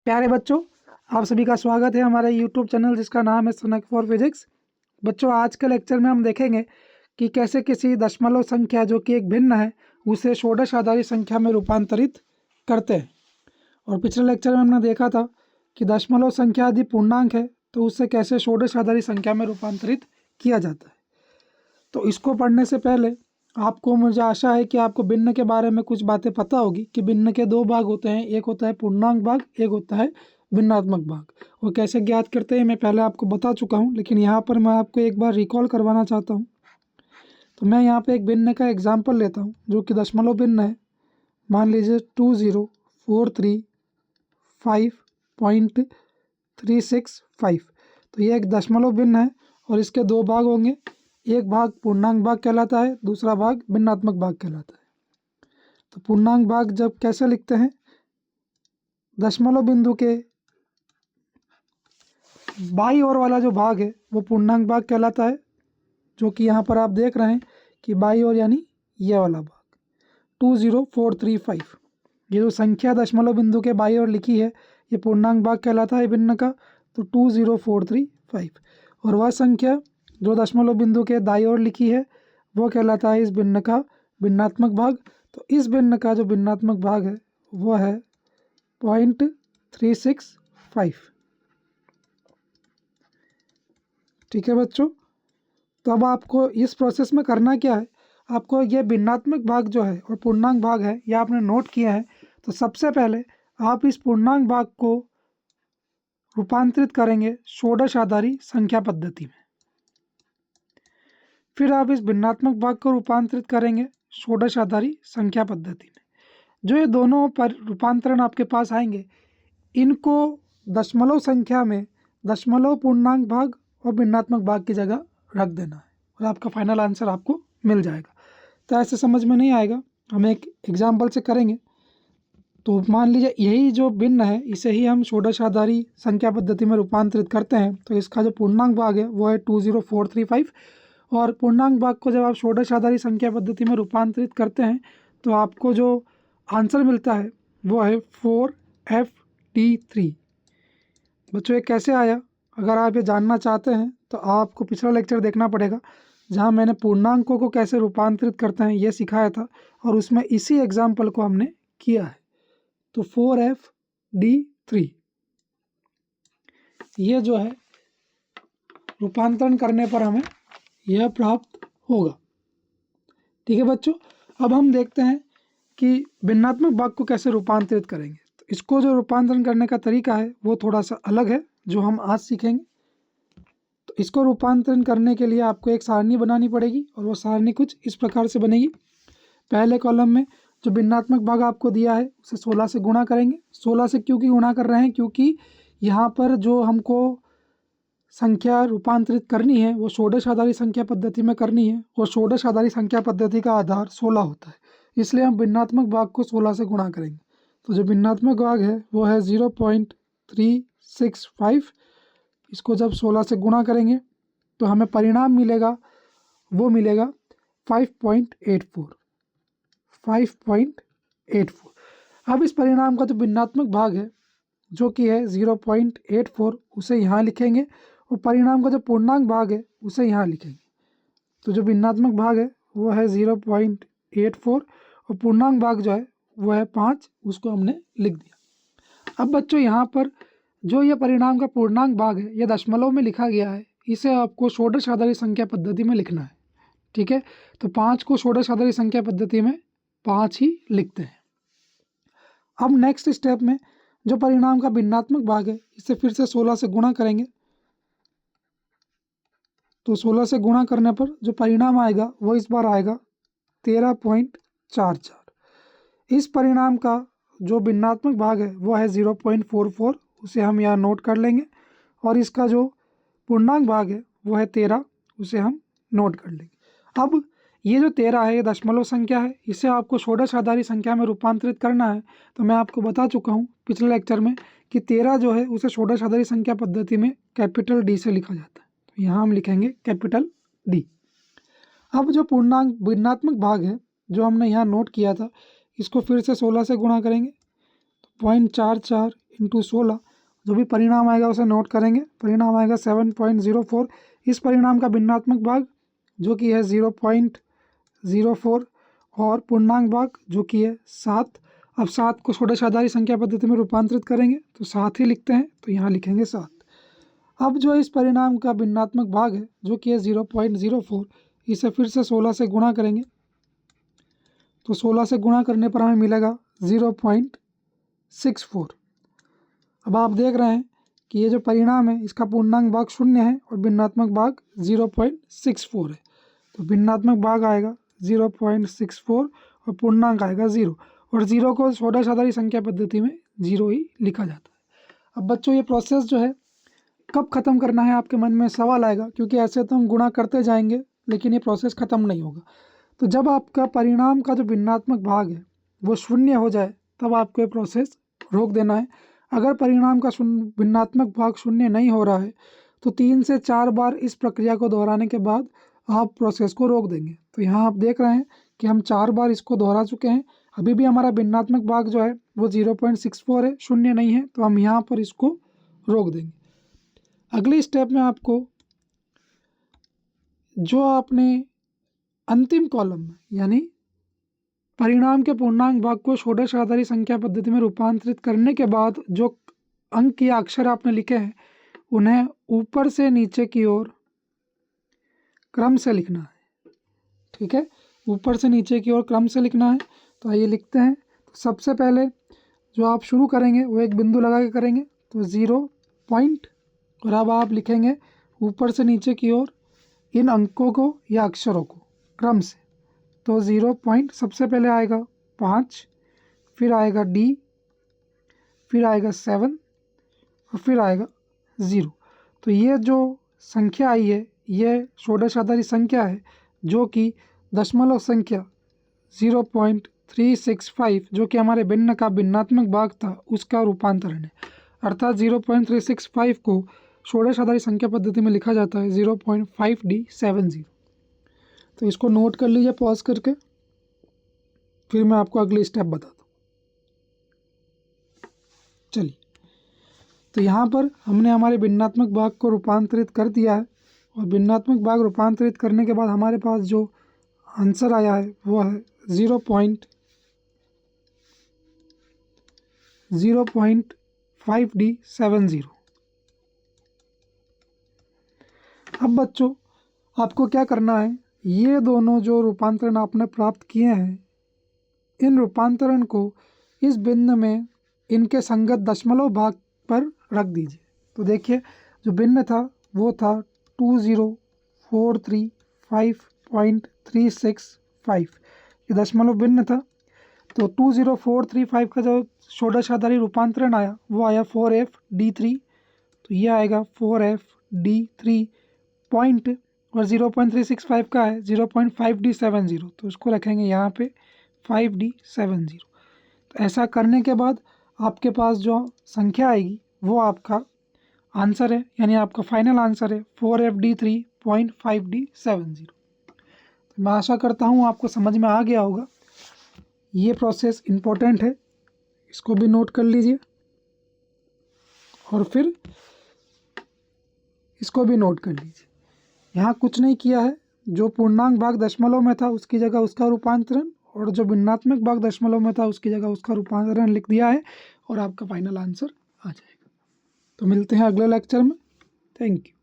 प्यारे बच्चों, आप सभी का स्वागत है हमारे यूट्यूब चैनल जिसका नाम है सनक फॉर फिजिक्स। बच्चों, आज के लेक्चर में हम देखेंगे कि कैसे किसी दशमलव संख्या जो कि एक भिन्न है उसे षोडश आधारी संख्या में रूपांतरित करते हैं। और पिछले लेक्चर में हमने देखा था कि दशमलव संख्या यदि पूर्णांक है तो उससे कैसे षोडश आधारी संख्या में रूपांतरित किया जाता है। तो इसको पढ़ने से पहले आपको, मुझे आशा है कि आपको भिन्न के बारे में कुछ बातें पता होगी कि भिन्न के दो भाग होते हैं, एक होता है पूर्णांक भाग, एक होता है भिन्नात्मक भाग। वो कैसे ज्ञात करते हैं मैं पहले आपको बता चुका हूँ, लेकिन यहाँ पर मैं आपको एक बार रिकॉल करवाना चाहता हूँ। तो मैं यहाँ पे एक भिन्न का एग्जाम्पल लेता हूँ जो कि दशमलव भिन्न है। मान लीजिए 2043.365। तो ये एक दशमलव भिन्न है और इसके दो भाग होंगे। एक भाग पूर्णांक भाग कहलाता है, दूसरा भाग भिन्नात्मक भाग कहलाता है। तो पूर्णांक भाग जब कैसे लिखते हैं, दशमलव बिंदु के बाई ओर वाला जो भाग है वो पूर्णांक भाग कहलाता है, जो कि यहाँ पर आप देख रहे हैं कि बाई ओर यानी ये वाला भाग 20435। ये जो संख्या दशमलव बिंदु के बाई ओर लिखी है ये पूर्णांक भाग कहलाता है भिन्न का, तो 20435। और वह संख्या जो दशमलव बिंदु के दाईं ओर लिखी है वो कहलाता है इस भिन्न का भिन्नात्मक भाग। तो इस भिन्न का जो भिन्नात्मक भाग है वो है 0.365। ठीक है बच्चों, तो अब आपको इस प्रोसेस में करना क्या है, आपको ये भिन्नात्मक भाग जो है और पूर्णांक भाग है ये आपने नोट किया है। तो सबसे पहले आप इस पूर्णांक भाग को रूपांतरित करेंगे षोडश आधारी संख्या पद्धति में। फिर आप इस भिन्नात्मक भाग को रूपांतरित करेंगे षोडश आधारी संख्या पद्धति में। जो ये दोनों पर रूपांतरण आपके पास आएंगे, इनको दशमलव संख्या में दशमलव पूर्णांक भाग और भिन्नात्मक भाग की जगह रख देना है और आपका फाइनल आंसर आपको मिल जाएगा। तो ऐसे समझ में नहीं आएगा, हम एक एग्जाम्पल से करेंगे। तो मान लीजिए यही जो भिन्न है इसे ही हम षोडश आधारी संख्या पद्धति में रूपांतरित करते हैं। तो इसका जो पूर्णांक भाग है वो है 20435 और पूर्णांक भाग को जब आप षोडश आधारी संख्या पद्धति में रूपांतरित करते हैं तो आपको जो आंसर मिलता है वो है 4FD3। बच्चों ये कैसे आया, अगर आप ये जानना चाहते हैं तो आपको पिछला लेक्चर देखना पड़ेगा जहाँ मैंने पूर्णांकों को कैसे रूपांतरित करते हैं ये सिखाया था और उसमें इसी एग्जाम्पल को हमने किया है। तो 4FD3 ये जो है रूपांतरण करने पर हमें यह प्राप्त होगा। ठीक है बच्चों, अब हम देखते हैं कि भिन्नात्मक भाग को कैसे रूपांतरित करेंगे। तो इसको जो रूपांतरण करने का तरीका है वो थोड़ा सा अलग है जो हम आज सीखेंगे। तो इसको रूपांतरण करने के लिए आपको एक सारणी बनानी पड़ेगी और वो सारणी कुछ इस प्रकार से बनेगी। पहले कॉलम में जो भिन्नात्मक भाग आपको दिया है उसे 16 से गुणा करेंगे। 16 से क्योंकि गुणा कर रहे हैं, क्योंकि यहाँ पर जो हमको संख्या रूपांतरित करनी है वो षोडश आधारी संख्या पद्धति में करनी है और षोडश आधारी संख्या पद्धति का आधार 16 होता है, इसलिए हम भिन्नात्मक भाग को 16 से गुणा करेंगे। तो जो भिन्नात्मक भाग है वो है 0.365। इसको जब 16 से गुणा करेंगे तो हमें परिणाम मिलेगा, वो मिलेगा 5.84। अब इस परिणाम का जो भिन्नात्मक भाग है जो कि है 0.84 उसे यहाँ लिखेंगे और परिणाम का जो पूर्णांक भाग है उसे यहाँ लिखेंगे। तो जो भिन्नात्मक भाग है वो है 0.84 और पूर्णांक भाग जो है वो है 5, उसको हमने लिख दिया। अब बच्चों यहाँ पर जो ये परिणाम का पूर्णांक भाग है ये दशमलव में लिखा गया है, इसे आपको षोडश आधारी संख्या पद्धति में लिखना है। ठीक है, तो 5 को षोडश आधारी संख्या पद्धति में 5 ही लिखते हैं। अब नेक्स्ट स्टेप में जो परिणाम का भिन्नात्मक भाग है इसे फिर से 16 से गुणा करेंगे। तो 16 से गुणा करने पर जो परिणाम आएगा वो इस बार आएगा 13.44। इस परिणाम का जो भिन्नात्मक भाग है वो है 0.44, उसे हम यहाँ नोट कर लेंगे और इसका जो पूर्णांक भाग है वो है 13, उसे हम नोट कर लेंगे। अब ये जो 13 है ये दशमलव संख्या है, इसे आपको षोडश आधारी संख्या में रूपांतरित करना है। तो मैं आपको बता चुका हूँ पिछले लेक्चर में कि 13 जो है उसे षोडश आधारी संख्या पद्धति में कैपिटल D से लिखा जाता है। तो यहाँ हम लिखेंगे कैपिटल D। अब जो पूर्णांक भिन्नात्मक भाग है जो हमने यहाँ नोट किया था, इसको फिर से 16 से गुणा करेंगे। तो 0.44 इंटू 16, जो भी परिणाम आएगा उसे नोट करेंगे। परिणाम आएगा 7.04। इस परिणाम का भिन्नात्मक भाग जो कि है 0.04 और पूर्णांक भाग जो कि है 7। अब 7 को षोडश आधारी संख्या पद्धति में रूपांतरित करेंगे तो 7 ही लिखते हैं, तो यहाँ लिखेंगे 7। अब जो इस परिणाम का भिन्नात्मक भाग है जो कि है 0.04, इसे फिर से 16 से गुणा करेंगे, तो 16 से गुणा करने पर हमें मिलेगा 0.64। अब आप देख रहे हैं कि ये जो परिणाम है इसका पूर्णांक भाग 0 है और भिन्नात्मक भाग 0.64 है, तो भिन्नात्मक भाग आएगा 0.64 और पूर्णांक आएगा 0, और 0 को षोडश आधारी संख्या पद्धति में 0 ही लिखा जाता है। अब बच्चों ये प्रोसेस जो है कब ख़त्म करना है, आपके मन में सवाल आएगा, क्योंकि ऐसे तो हम गुणा करते जाएंगे लेकिन ये प्रोसेस ख़त्म नहीं होगा। तो जब आपका परिणाम का जो भिन्नात्मक भाग है वो 0 हो जाए तब आपको ये प्रोसेस रोक देना है। अगर परिणाम का भिन्नात्मक भाग 0 नहीं हो रहा है तो 3 से 4 बार इस प्रक्रिया को दोहराने के बाद आप प्रोसेस को रोक देंगे। तो यहाँ आप देख रहे हैं कि हम 4 बार इसको दोहरा चुके हैं, अभी भी हमारा भिन्नात्मक भाग जो है वो 0.64 है, 0 नहीं है, तो हम यहाँ पर इसको रोक देंगे। अगली स्टेप में आपको जो आपने अंतिम कॉलम में यानी परिणाम के पूर्णांक भाग को षोडश आधारी संख्या पद्धति में रूपांतरित करने के बाद जो अंक या अक्षर आपने लिखे हैं उन्हें ऊपर से नीचे की ओर क्रम से लिखना है। ठीक है, ऊपर से नीचे की ओर क्रम से लिखना है। तो आइए लिखते हैं। तो सबसे पहले जो आप शुरू करेंगे वो एक बिंदु लगा के करेंगे, तो 0 पॉइंट, और अब आप लिखेंगे ऊपर से नीचे की ओर इन अंकों को या अक्षरों को क्रम से। तो 0 पॉइंट सबसे पहले आएगा 5, फिर आएगा D, फिर आएगा 7 और फिर आएगा 0। तो ये जो संख्या आई है ये षोडश आधारी संख्या है जो कि दशमलव संख्या 0.365 जो कि हमारे भिन्न का भिन्नात्मक भाग था उसका रूपांतरण है। अर्थात 0.365 को षोडश आधारी संख्या पद्धति में लिखा जाता है 0.5D70। तो इसको नोट कर लीजिए पॉज करके, फिर मैं आपको अगली स्टेप बताता हूँ। चलिए, तो यहाँ पर हमने हमारे भिन्नात्मक भाग को रूपांतरित कर दिया है, और भिन्नात्मक भाग रूपांतरित करने के बाद हमारे पास जो आंसर आया है वो है 0.5D70। अब बच्चों आपको क्या करना है, ये दोनों जो रूपांतरण आपने प्राप्त किए हैं इन रूपांतरण को इस भिन्न में इनके संगत दशमलव भाग पर रख दीजिए। तो देखिए जो भिन्न था वो था 20,435.365, ये दशमलव भिन्न था। तो 20435 का जो षोडश आधारी रूपांतरण आया वो आया 4FD3, तो ये आएगा 4FD3 पॉइंट, और 0.365 का है 0.5D70, तो इसको रखेंगे यहाँ पे 5D70। तो ऐसा करने के बाद आपके पास जो संख्या आएगी वो आपका आंसर है, यानी आपका फाइनल आंसर है 4FD3.5D70। तो मैं आशा करता हूँ आपको समझ में आ गया होगा। ये प्रोसेस इम्पोर्टेंट है, इसको भी नोट कर लीजिए, और फिर इसको भी नोट कर लीजिए। यहाँ कुछ नहीं किया है, जो पूर्णांक भाग दशमलव में था उसकी जगह उसका रूपांतरण, और जो भिन्नात्मक भाग दशमलव में था उसकी जगह उसका रूपांतरण लिख दिया है, और आपका फाइनल आंसर आ जाएगा। तो मिलते हैं अगले लेक्चर में। Thank you.